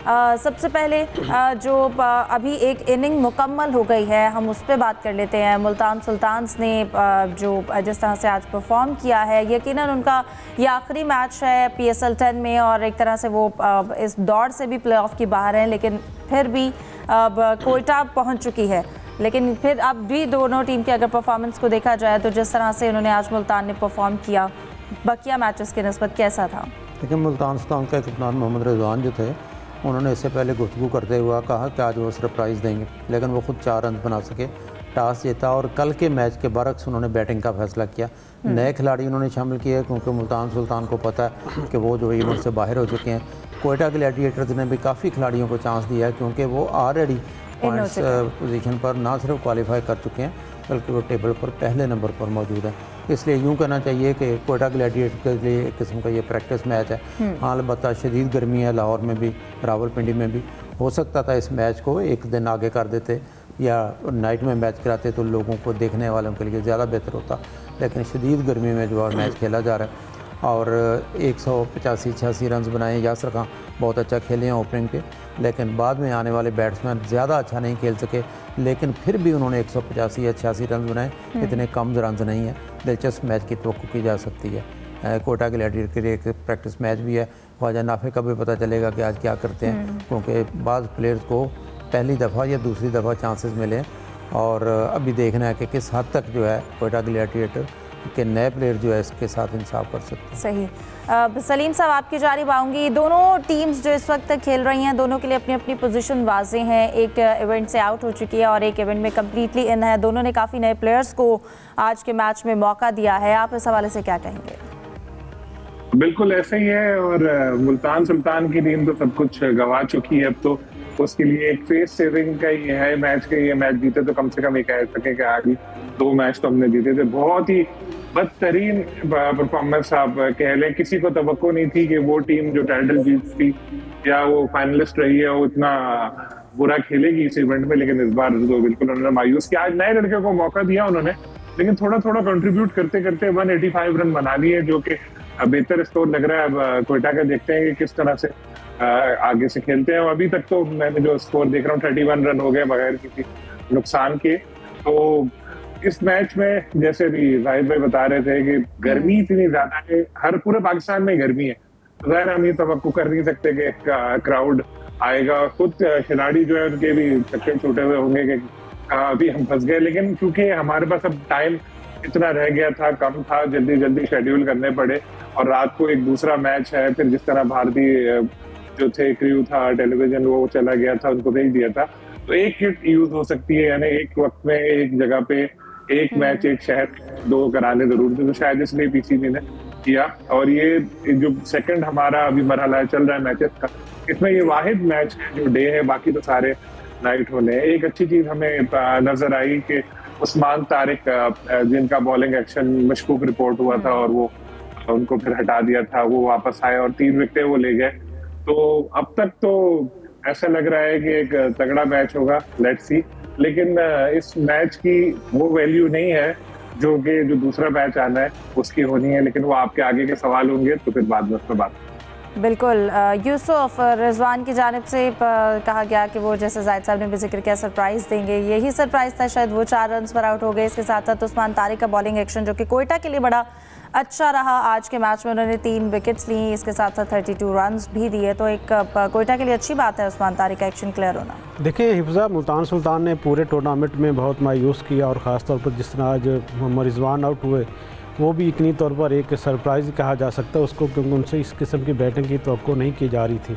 सबसे पहले जो अभी एक इनिंग मुकम्मल हो गई है, हम उस पर बात कर लेते हैं। मुल्तान सुल्तान्स ने जो जिस तरह से आज परफॉर्म किया है, यकीनन उनका ये आखिरी मैच है PSL 10 में और एक तरह से वो इस दौड़ से भी प्लेऑफ की बाहर हैं, लेकिन फिर भी अब कोयटा पहुंच चुकी है। लेकिन फिर अब भी दोनों टीम के अगर परफॉर्मेंस को देखा जाए तो जिस तरह से उन्होंने आज मुल्तान ने परफॉर्म किया, बकिया मैचेस के निस्बत कैसा था? लेकिन मुल्तान सुल्तान का कप्तान मोहम्मद रिजवान जो थे, उन्होंने इससे पहले गुफ्तगू करते हुए कहा कि आज वो सरप्राइज़ देंगे, लेकिन वो खुद 4 रन बना सके, टॉस जीता और कल के मैच के बरक्स उन्होंने बैटिंग का फैसला किया। नए खिलाड़ी उन्होंने शामिल किए क्योंकि मुल्तान सुल्तान को पता है कि वो जो इवेंट से बाहर हो चुके हैं। कोयटा ग्लैडिएटर्स ने भी काफ़ी खिलाड़ियों को चांस दिया है क्योंकि वो ऑलरेडी पॉइंट्स पोजीशन पर ना सिर्फ क्वालिफाई कर चुके हैं बल्कि वो टेबल पर पहले नंबर पर मौजूद है। इसलिए यूँ कहना चाहिए कि कोयटा ग्लैडिएटर के लिए एक किस्म का ये प्रैक्टिस मैच है। हाँ, अलबत्ता शदीद गर्मी है, लाहौर में भी, रावलपिंडी में भी। हो सकता था इस मैच को एक दिन आगे कर देते या नाइट में मैच कराते तो लोगों को, देखने वालों के लिए ज़्यादा बेहतर होता, लेकिन शदीद गर्मी में जो मैच खेला जा रहा है और 185-86 रन बनाए। यासर खान बहुत अच्छा खेले हैं ओपनिंग पे, लेकिन बाद में आने वाले बैट्समैन ज़्यादा अच्छा नहीं खेल सके, लेकिन फिर भी उन्होंने 185 या 86 रन बनाए। इतने कम रन नहीं है, दिलचस्प मैच की तवक्को की जा सकती है। कोयटा ग्लैडिएटर के लिए एक प्रैक्टिस मैच भी है। ख्वाजा नाफे का भी पता चलेगा कि आज क्या करते हैं, क्योंकि बाज़ प्लेयर्स को पहली दफ़ा या दूसरी दफ़ा चांसेस मिले और अभी देखना है कि किस हद तक जो है कोयटा ग्लैडिएटर के नए प्लेयर जो है इसके साथ इंसाफ कर सकते हैं। सही। सलीम साहब, आपकी जानिब आऊँगी। दोनों टीम्स जो इस वक्त खेल रही हैं, दोनों के लिए अपनी अपनी पोजीशन वाज़ेह हैं। एक इवेंट से आउट हो चुकी है और एक इवेंट में कम्प्लीटली इन है। दोनों ने काफ़ी नए प्लेयर्स को आज के मैच में मौका दिया है। आप इस हवाले से क्या कहेंगे? बिल्कुल ऐसा ही है और मुल्तान सुल्तान की टीम तो सब कुछ गंवा चुकी है। अब तो उसके लिए एक फेस सेविंग का ही है मैच के। ये मैच जीते तो कम से कम ये कह सके कि आगे 2 मैच तो हमने जीते थे। बहुत ही बदतरीन परफॉर्मेंस आप कह लें। किसी को तवक्को नहीं थी कि वो टीम जो टाइटल जीतती या वो फाइनलिस्ट रही है वो इतना बुरा खेलेगी इस इवेंट में, लेकिन इस बार तो बिल्कुल उन्होंने मायूस किया। आज नए लड़के को मौका दिया उन्होंने, लेकिन थोड़ा थोड़ा कंट्रीब्यूट करते करते 185 रन बना लिए, जो कि बेहतर स्कोर लग रहा है। अब कोयटा का देखते हैं कि किस तरह से आगे से खेलते हैं। अभी तक तो मैंने जो स्कोर देख रहा हूँ 31 रन हो गए बगैर किसी नुकसान के। तो इस मैच में जैसे भी जाहिद भाई बता रहे थे कि गर्मी इतनी ज्यादा है, हर पूरे पाकिस्तान में गर्मी है, तो ज़ाहिर हम ये तवक्को कर नहीं सकते कि क्राउड आएगा। खुद खिलाड़ी जो है उनके भी चक्कर छूटे हुए होंगे कि अभी हम फंस गए, लेकिन क्योंकि हमारे पास अब टाइम इतना रह गया था, कम था, जल्दी जल्दी शेड्यूल करने पड़े और रात को एक दूसरा मैच है। फिर जिस तरह भारतीय जो थे क्रू था, टेलीविजन वो चला गया था, उनको भेज दिया था। तो एक किट यूज हो सकती है, यानी एक वक्त में एक जगह पे एक मैच एक शहर 2 कराने जरूर थे, तो शायद इसलिए PCB ने किया। और ये जो सेकंड हमारा अभी मरहला चल रहा है मैचेस का, इसमें ये वाहिद मैच है जो डे है, बाकी तो सारे नाइट होने हैं। एक अच्छी चीज हमें नजर आई कि उस्मान तारिक जिनका बॉलिंग एक्शन मशकूक रिपोर्ट हुआ था और वो उनको फिर हटा दिया था, वो वापस आए और 3 विकेटें वो ले गए। तो अब तक तो ऐसा लग रहा है कि एक तगड़ा मैच होगा, लेट्स सी। लेकिन इस मैच की वो वैल्यू नहीं है जो दूसरा मैच आना है उसकी होनी है, लेकिन वो आपके आगे के सवाल होंगे तो फिर बाद में उस पर बात। बिल्कुल। यूसुफ रिजवान की जानिब से कहा गया कि वो, जैसे जाहिद साहब ने भी जिक्र किया, सरप्राइज़ देंगे। यही सरप्राइज़ था शायद, वो 4 रन पर आउट हो गए। इसके साथ साथ उस्मान तारिक का बॉलिंग एक्शन जो कि कोयटा के लिए बड़ा अच्छा रहा। आज के मैच में उन्होंने 3 विकेट्स ली, इसके साथ साथ 32 रन भी दिए। तो एक कोयटा के लिए अच्छी बात है उस्मान तारिक का एक्शन क्लियर होना। देखिए हिफ्ज़ा, मुल्तान सुल्तान ने पूरे टूर्नामेंट में बहुत मायूस किया और ख़ास तौर पर जिस तरह आज मोहम्मद रिजवान आउट हुए, वो भी इतनी तौर पर एक सरप्राइज़ कहा जा सकता है उसको, क्योंकि उनसे इस किस्म की बैटिंग की तवक्को नहीं की जा रही थी।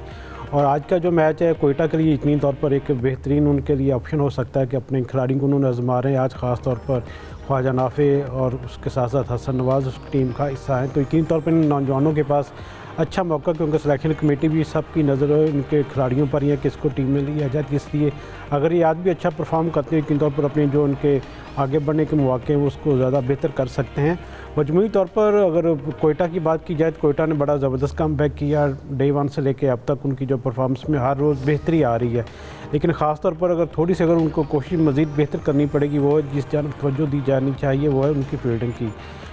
और आज का जो मैच है कोयटा के लिए इतनी तौर पर एक बेहतरीन उनके लिए ऑप्शन हो सकता है कि अपने खिलाड़ी को उन्होंने आजमा रहे हैं। आज ख़ास तौर पर ख्वाजा नाफे और उसके साथ साथ हसन नवाज़ उस टीम का हिस्सा है, तो इतनी तौर पर नौजवानों के पास अच्छा मौका, क्योंकि सिलेक्शन कमेटी भी सबकी नज़र उनके खिलाड़ियों पर ही है किसको टीम में लिया जाए। इसलिए अगर ये आज भी अच्छा परफॉर्म करते हैं, यकीनी तौर पर अपने जो उनके आगे बढ़ने के मौके हैं वो उसको ज़्यादा बेहतर कर सकते हैं। मजमूई तौर पर अगर कोयटा की बात की जाए तो कोयटा ने बड़ा ज़बरदस्त कम बैक किया। डे 1 से लेकर अब तक उनकी जो परफॉर्मेंस में हर रोज़ बेहतरी आ रही है, लेकिन ख़ास तौर पर अगर थोड़ी सी अगर उनको कोशिश मज़ीद बेहतर करनी पड़ेगी, वो जिस जानब तवज्जो दी जानी चाहिए वो है उनकी फील्डिंग की।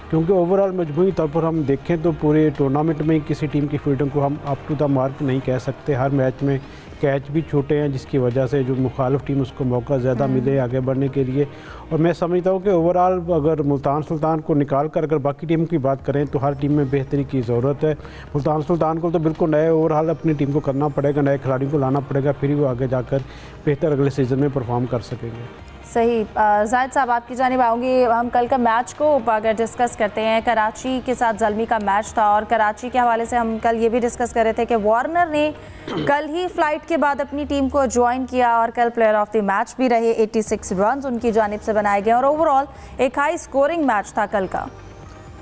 क्योंकि ओवरऑल मजमूई तौर पर हम देखें तो पूरे टूर्नामेंट में किसी टीम की फील्डिंग को हम अप टू द मार्क नहीं कह सकते। हर मैच में कैच भी छोटे हैं, जिसकी वजह से जो मुखालिफ टीम उसको मौका ज़्यादा मिले आगे बढ़ने के लिए। और मैं समझता हूँ कि ओवरऑल अगर मुल्तान सुल्तान को निकाल कर अगर बाकी टीम की बात करें तो हर टीम में बेहतरी की ज़रूरत है। मुल्तान सुल्तान को तो बिल्कुल नए ओवरऑल अपनी टीम को करना पड़ेगा, नए खिलाड़ियों को लाना पड़ेगा, फिर वो आगे जाकर बेहतर अगले सीज़न में परफॉर्म कर सकेंगे। सही। जाहिद साहब, आपकी जानिब आऊँगी। हम कल का मैच को अगर डिस्कस करते हैं, कराची के साथ ज़ल्मी का मैच था और कराची के हवाले से हम कल ये भी डिस्कस कर रहे थे कि वार्नर ने कल ही फ्लाइट के बाद अपनी टीम को ज्वाइन किया और कल प्लेयर ऑफ द मैच भी रहे। 86 रन उनकी जानिब से बनाए गए और ओवरऑल एक हाई स्कोरिंग मैच था कल का।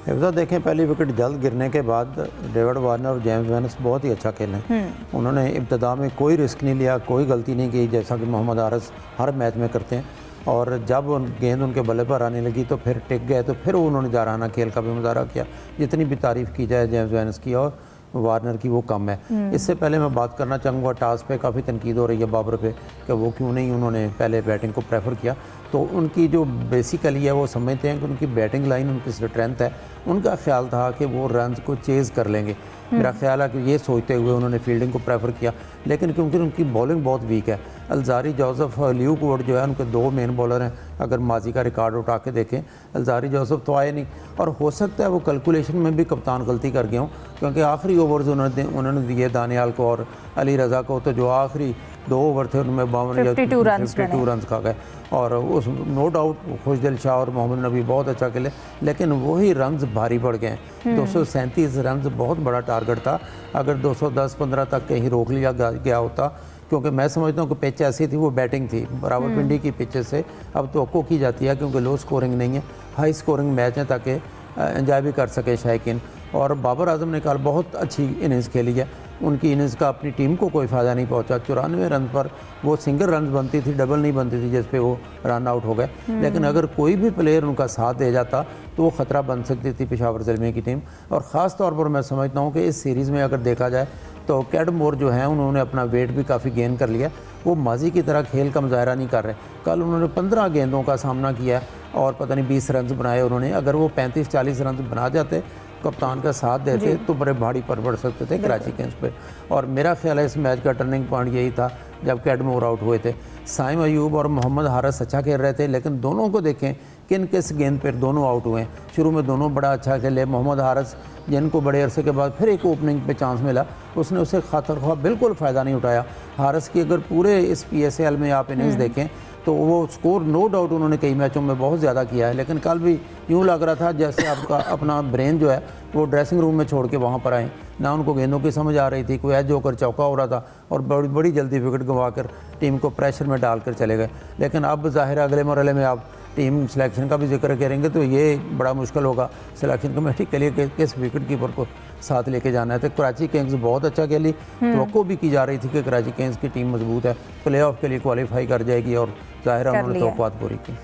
हिफ्ज़ा देखें, पहली विकेट जल्द गिरने के बाद डेविड वार्नर और जेम्स वेनस बहुत ही अच्छा खेले। उन्होंने इब्तदा में कोई रिस्क नहीं लिया, कोई गलती नहीं की, जैसा कि मोहम्मद हारिस हर मैच में करते हैं। और जब गेंद उनके बल्ले पर आने लगी तो फिर टिक गए, तो फिर उन्होंने जाराना खेल का भी मुजाहरा किया। जितनी भी तारीफ़ की जाए जेम्स वेनस की और वार्नर की वो कम है। इससे पहले मैं बात करना चाहूँगा, टॉस पे काफ़ी तनकीद हो रही है बाबर पे कि वो क्यों नहीं उन्होंने पहले बैटिंग को प्रेफर किया। तो उनकी जो बेसिकली है वो समझते हैं कि उनकी बैटिंग लाइन उनकी स्ट्रेंथ है। उनका ख्याल था कि वो रन को चेज़ कर लेंगे। मेरा ख्याल है कि ये सोचते हुए उन्होंने फील्डिंग को प्रेफर किया, लेकिन क्योंकि उनकी बॉलिंग बहुत वीक है। अलजारी जोसेफ, ल्यूक वुड जो है उनके दो मेन बॉलर हैं। अगर माजी का रिकॉर्ड उठा के देखें, अलजारी जोसेफ तो आए नहीं और हो सकता है वो कैलकुलेशन में भी कप्तान गलती कर गया हूँ, क्योंकि आखिरी ओवर्स उन्होंने दिए दानियाल को और अली रज़ा को, तो जो आखिरी 2 ओवर थे उनमें 52 रन खा गए। और उस नो डाउट खुशदिल शाह और मोहम्मद नबी बहुत अच्छा खेले, लेकिन वही रन्स भारी पड़ गए। 237 रन्स बहुत बड़ा टारगेट था। अगर 210-15 तक कहीं रोक लिया गया होता, क्योंकि मैं समझता हूँ कि पिच ऐसी थी, वो बैटिंग थी रावलपिंडी की पिचेस से अब तो की जाती है, क्योंकि लो स्कोरिंग नहीं है, हाई स्कोरिंग मैच है, ताकि एंजॉय भी कर सके शायकीन। और बाबर आजम ने कल बहुत अच्छी इनिंग्स खेली है। उनकी इनिंग्स का अपनी टीम को कोई फ़ायदा नहीं पहुंचा। 94 रन पर वो सिंगल रन बनती थी, डबल नहीं बनती थी, जिस पे वो रन आउट हो गए। लेकिन अगर कोई भी प्लेयर उनका साथ दे जाता तो वो ख़तरा बन सकती थी पेशावर ज़ल्मी की टीम। और ख़ास तौर पर मैं समझता हूँ कि इस सीरीज़ में अगर देखा जाए तो कैडमोर जो हैं उन्होंने अपना वेट भी काफ़ी गेन कर लिया। वो माजी की तरह खेल का मुजाहरा नहीं कर रहे। कल उन्होंने 15 गेंदों का सामना किया और पता नहीं 20 रन बनाए उन्होंने। अगर वो 35-40 रन बना जाते, कप्तान का साथ देते, तो बड़े भारी पर पड़ सकते थे कराची किंग्स पे। और मेरा ख्याल है इस मैच का टर्निंग पॉइंट यही था जब कैडमोर आउट हुए थे। साइम अयूब और मोहम्मद हारिस अच्छा खेल रहे थे, लेकिन दोनों को देखें किस गेंद पर दोनों आउट हुए। शुरू में दोनों बड़ा अच्छा खेले। मोहम्मद हारिस, जिनको बड़े अरसे के बाद फिर एक ओपनिंग पे चांस मिला, उसने उसे खातर ख्वाह बिल्कुल फ़ायदा नहीं उठाया। हारिस की अगर पूरे इस PSL में आप इनिंग्स देखें तो वो स्कोर नो डाउट उन्होंने कई मैचों में बहुत ज़्यादा किया है, लेकिन कल भी यूँ लग रहा था जैसे आपका अपना ब्रेन जो है वो ड्रेसिंग रूम में छोड़ के वहाँ पर आए। ना उनको गेंदों की समझ आ रही थी, कोई एज होकर चौका हो रहा था और बड़ी जल्दी विकेट गंवा कर टीम को प्रेशर में डाल कर चले गए। लेकिन अब ज़ाहिर अगले मरहले में आप टीम सिलेक्शन का भी जिक्र करेंगे तो ये बड़ा मुश्किल होगा सिलेक्शन कमेटी के लिए कि किस विकेट कीपर को साथ लेके जाना है। तो कराची किंग्स बहुत अच्छा खेली। तो भी की जा रही थी कि कराची किंग्स की टीम मजबूत है, प्लेऑफ के लिए क्वालिफाई कर जाएगी और ज़ाहिर उन्होंने तवक्कुआत पूरी की।